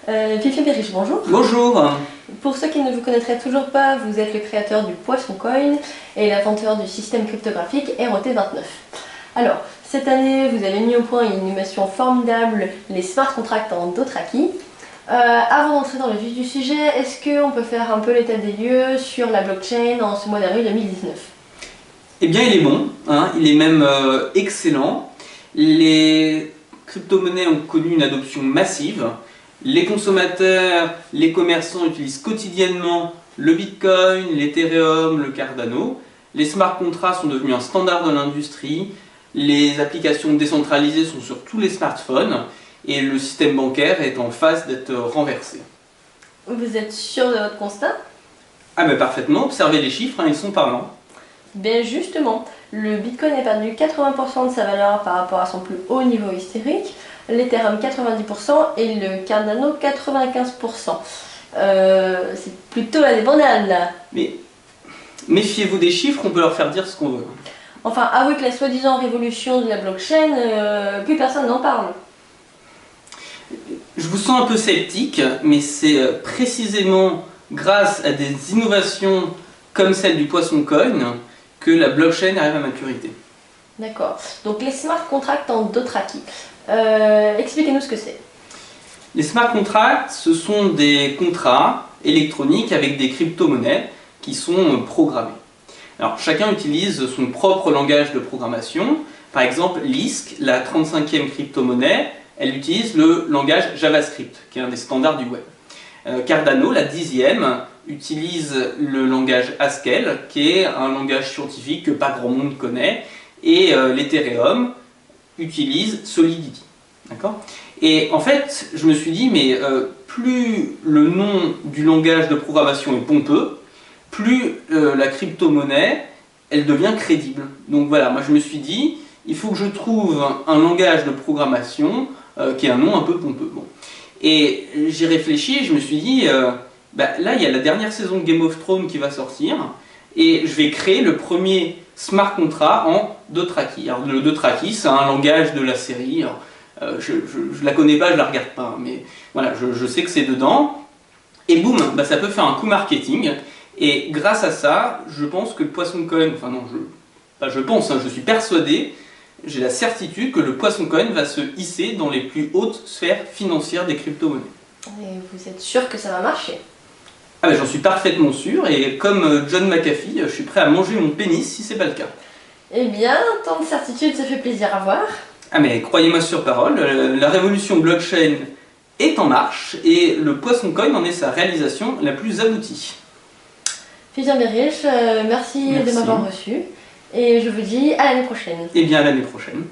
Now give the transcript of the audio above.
Fifi Berich, bonjour. Bonjour. Pour ceux qui ne vous connaîtraient toujours pas, vous êtes le créateur du Poisson Coin et l'inventeur du système cryptographique ROT29. Alors, cette année, vous avez mis au point une innovation formidable, les smart contracts en Dothraki. Avant d'entrer dans le vif du sujet, est-ce qu'on peut faire un peu l'état des lieux sur la blockchain en ce mois d'avril 2019? Eh bien, il est bon, hein, il est même excellent. Les crypto-monnaies ont connu une adoption massive. Les consommateurs, les commerçants utilisent quotidiennement le Bitcoin, l'Ethereum, le Cardano. Les smart contracts sont devenus un standard de l'industrie. Les applications décentralisées sont sur tous les smartphones et le système bancaire est en phase d'être renversé. Vous êtes sûr de votre constat? Ah mais parfaitement, observez les chiffres, hein, ils sont parlants. Bien justement, le Bitcoin a perdu 80% de sa valeur par rapport à son plus haut niveau historique, l'Ethereum 90% et le Cardano 95%. C'est plutôt la débandade là. Mais méfiez-vous des chiffres, on peut leur faire dire ce qu'on veut. Enfin, avouez que la soi-disant révolution de la blockchain, plus personne n'en parle. Je vous sens un peu sceptique, mais c'est précisément grâce à des innovations comme celle du Poisson Coin que la blockchain arrive à maturité. D'accord. Donc les smart contracts en Dothraki. Expliquez-nous ce que c'est. Les smart contracts, ce sont des contrats électroniques avec des crypto-monnaies qui sont programmés. Alors chacun utilise son propre langage de programmation. Par exemple, Lisk, la 35e crypto-monnaie, elle utilise le langage JavaScript, qui est un des standards du web. Cardano, la 10e, utilise le langage Haskell, qui est un langage scientifique que pas grand monde connaît, et l'Ethereum utilise Solidity. D'accord ? Et en fait, je me suis dit, mais plus le nom du langage de programmation est pompeux, plus la crypto-monnaie, elle devient crédible. Donc voilà, moi je me suis dit, il faut que je trouve un langage de programmation qui ait un nom un peu pompeux. Bon. Et j'ai réfléchi et je me suis dit, là il y a la dernière saison de Game of Thrones qui va sortir, et je vais créer le premier smart contract en Dothraki. Alors le Dothraki, c'est un langage de la série. Alors, je la connais pas, je la regarde pas, mais voilà, je sais que c'est dedans. Et boum, ça peut faire un coup marketing. Et grâce à ça, je pense que le Poisson Coin, enfin non, je suis persuadé, j'ai la certitude que le Poisson Coin va se hisser dans les plus hautes sphères financières des crypto-monnaies. Et vous êtes sûr que ça va marcher? Ah ben j'en suis parfaitement sûr, et comme John McAfee, je suis prêt à manger mon pénis si c'est pas le cas. Eh bien, tant de certitude, ça fait plaisir à voir. Ah mais croyez-moi sur parole, la révolution blockchain est en marche, et le Poisson Coin en est sa réalisation la plus aboutie. Fifi Berich, merci de m'avoir reçu, et je vous dis à l'année prochaine. Et bien à l'année prochaine.